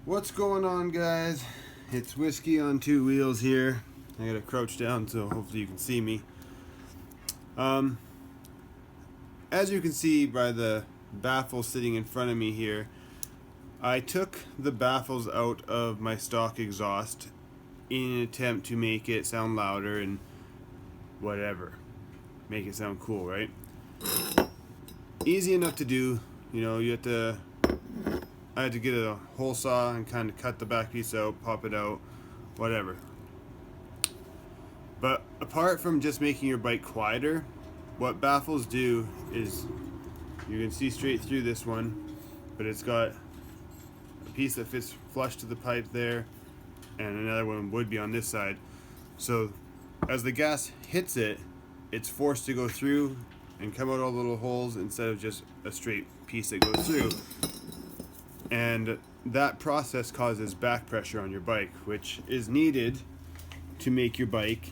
What's going on, guys? It's Whiskey on Two Wheels here. I gotta crouch down so hopefully you can see me. As you can see by the baffle sitting in front of me here, I took the baffles out of my stock exhaust in an attempt to make it sound louder and whatever. Make it sound cool, right? Easy enough to do. You know, I had to get a hole saw and kind of cut the back piece out, pop it out, whatever. But apart from just making your bike quieter, what baffles do is, you can see straight through this one, but it's got a piece that fits flush to the pipe there, and another one would be on this side. So as the gas hits it, it's forced to go through and come out all the little holes instead of just a straight piece that goes through. And that process causes back pressure on your bike, which is needed to make your bike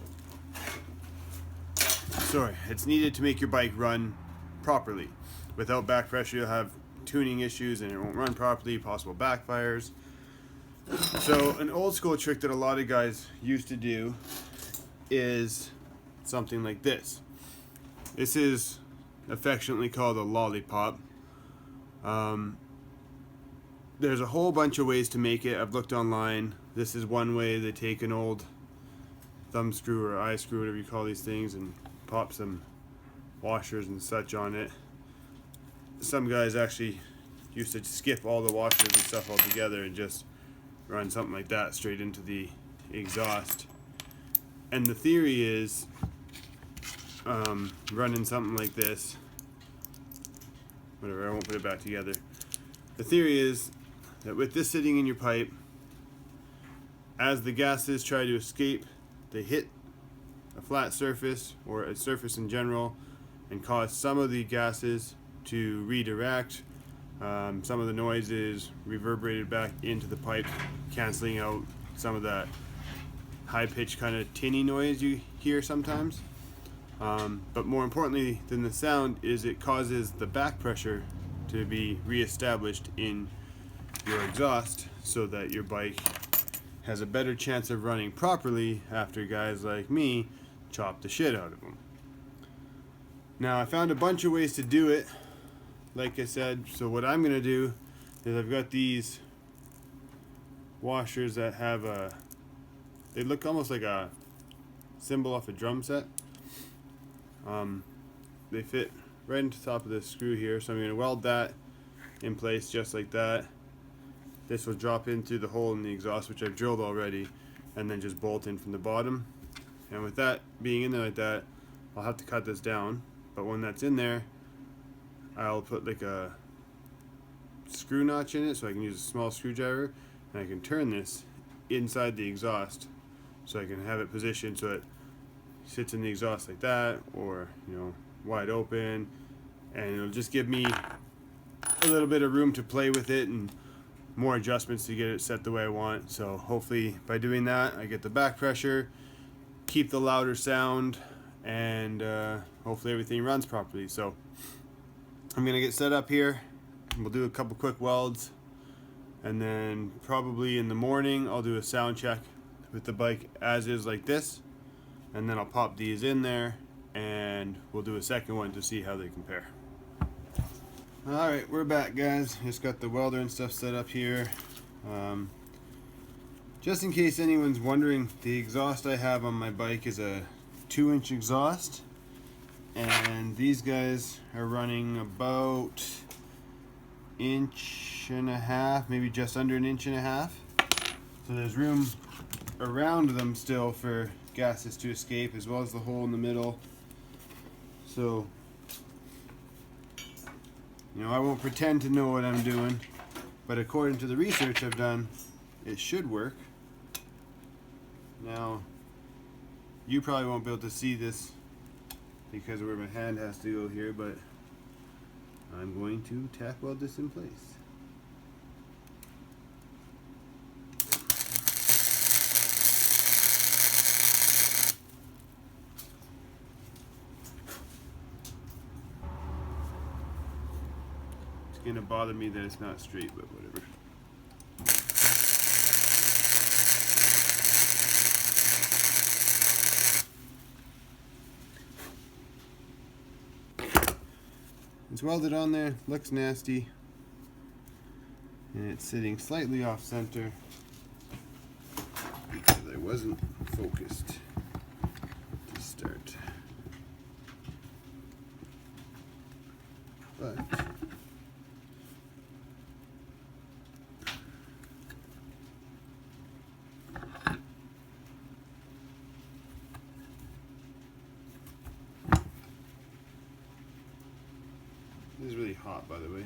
run properly. Without back pressure, you'll have tuning issues and it won't run properly, possible backfires. So an old school trick that a lot of guys used to do is something like this. This is affectionately called a lollipop. There's a whole bunch of ways to make it. I've looked online. This is one way. They take an old thumb screw or eye screw, whatever you call these things, and pop some washers and such on it. Some guys actually used to skip all the washers and stuff altogether and just run something like that straight into the exhaust. And the theory is running something like this. Whatever, I won't put it back together. The theory is that with this sitting in your pipe, as the gases try to escape, they hit a flat surface or a surface in general and cause some of the gases to redirect. Some of the noise is reverberated back into the pipe, canceling out some of that high-pitched kind of tinny noise you hear sometimes. But more importantly than the sound is it causes the back pressure to be re-established in your exhaust so that your bike has a better chance of running properly after guys like me chop the shit out of them. Now I found a bunch of ways to do it, like I said. So what I'm gonna do is I've got these washers that have they look almost like a cymbal off a drum set. They fit right into the top of this screw here, so I'm going to weld that in place just like that. This will drop in through the hole in the exhaust, which I've drilled already, and then just bolt in from the bottom. And with that being in there like that, I'll have to cut this down, but when that's in there, I'll put like a screw notch in it so I can use a small screwdriver, and I can turn this inside the exhaust so I can have it positioned so it sits in the exhaust like that, or wide open, and it'll just give me a little bit of room to play with it and more adjustments to get it set the way I want. So hopefully by doing that I get the back pressure, keep the louder sound, and hopefully everything runs properly. So I'm gonna get set up here, we'll do a couple quick welds, and then probably in the morning I'll do a sound check with the bike as is like this, and then I'll pop these in there and we'll do a second one to see how they compare. Alright, we're back, guys. Just got the welder and stuff set up here. Just in case anyone's wondering, the exhaust I have on my bike is a 2-inch exhaust, and these guys are running about 1.5 inches, maybe just under 1.5 inches. So there's room around them still for gases to escape, as well as the hole in the middle. So, I won't pretend to know what I'm doing, but according to the research I've done, it should work. Now, you probably won't be able to see this because of where my hand has to go here, but I'm going to tack weld this in place. It's gonna bother me that it's not straight, but whatever. It's welded on there, looks nasty, and it's sitting slightly off center because I wasn't focused to start. But this is really hot, by the way.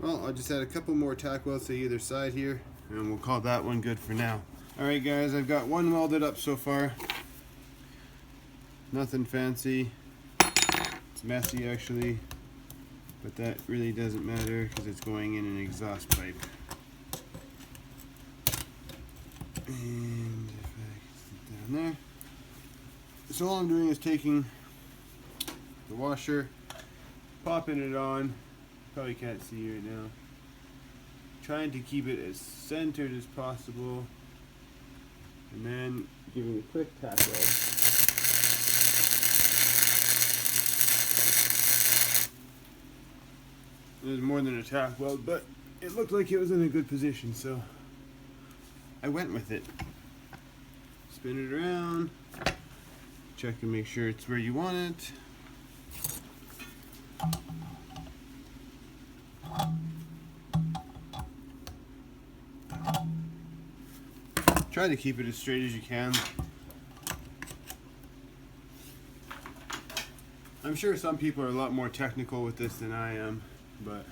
Well, I'll just add a couple more tack welds to either side here, and we'll call that one good for now. Alright guys, I've got one welded up so far. Nothing fancy. It's messy actually, but that really doesn't matter because it's going in an exhaust pipe. And if I sit down there. So all I'm doing is taking the washer, popping it on. Probably can't see right now. Trying to keep it as centered as possible, and then giving a quick tack weld. It was more than a tack weld, but it looked like it was in a good position, so I went with it. Spin it around, check and make sure it's where you want it. Try to keep it as straight as you can. I'm sure some people are a lot more technical with this than I am, but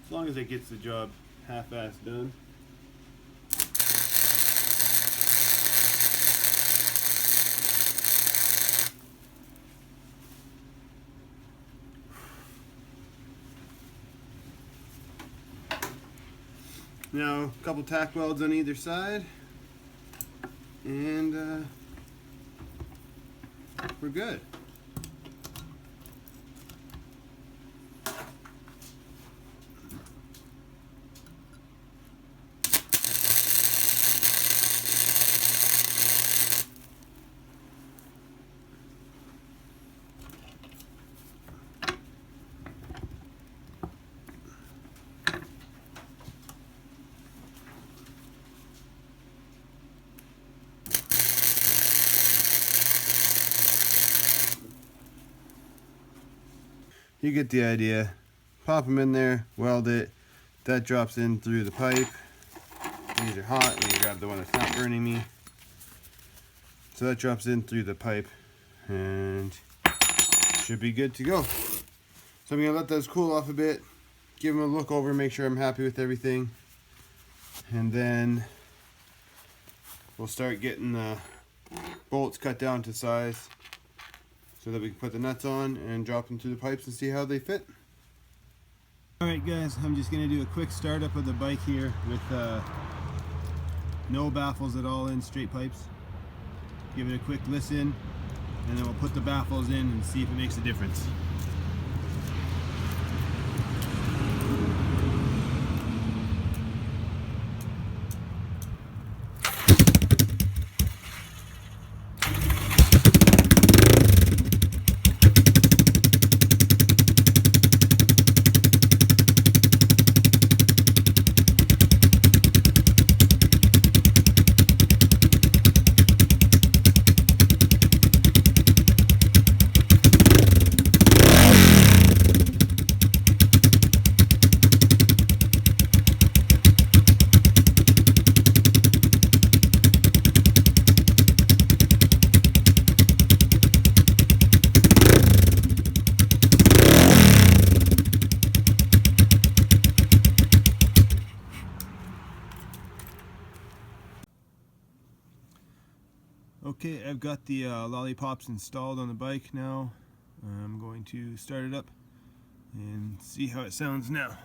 as long as it gets the job half-assed done. Now, a couple tack welds on either side, and we're good. You get the idea. Pop them in there, weld it. That drops in through the pipe. These are hot. Let me grab the one that's not burning me. So that drops in through the pipe and should be good to go. So I'm going to let those cool off a bit, give them a look over, make sure I'm happy with everything, and then we'll start getting the bolts cut down to size so that we can put the nuts on and drop them through the pipes and see how they fit. Alright guys, I'm just going to do a quick startup of the bike here with no baffles at all in, straight pipes. Give it a quick listen, and then we'll put the baffles in and see if it makes a difference. Okay, I've got the Lollipops installed on the bike now. I'm going to start it up and see how it sounds now.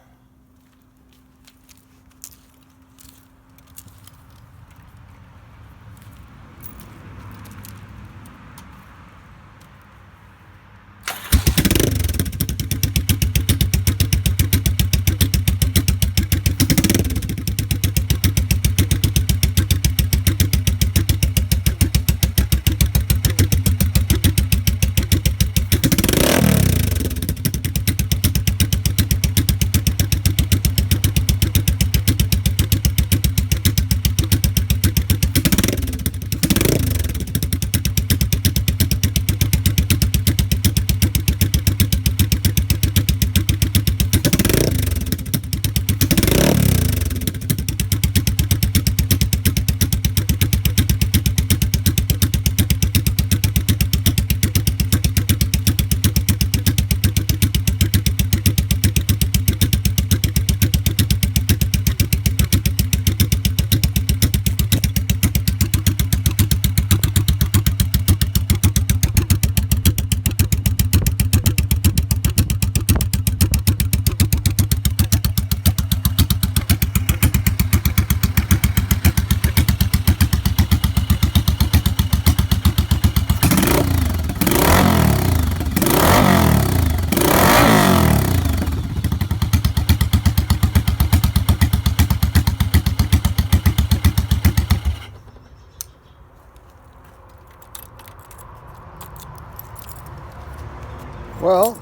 Well,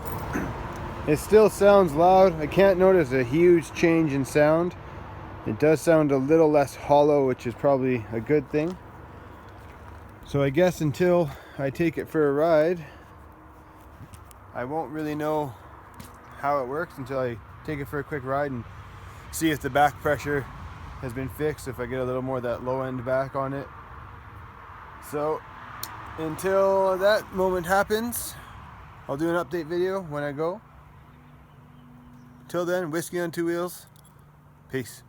it still sounds loud. I can't notice a huge change in sound. It does sound a little less hollow, which is probably a good thing. So I guess until I take it for a ride, I won't really know how it works until I take it for a quick ride and see if the back pressure has been fixed, if I get a little more of that low end back on it. So until that moment happens, I'll do an update video when I go. Till then, whiskey on two wheels. Peace.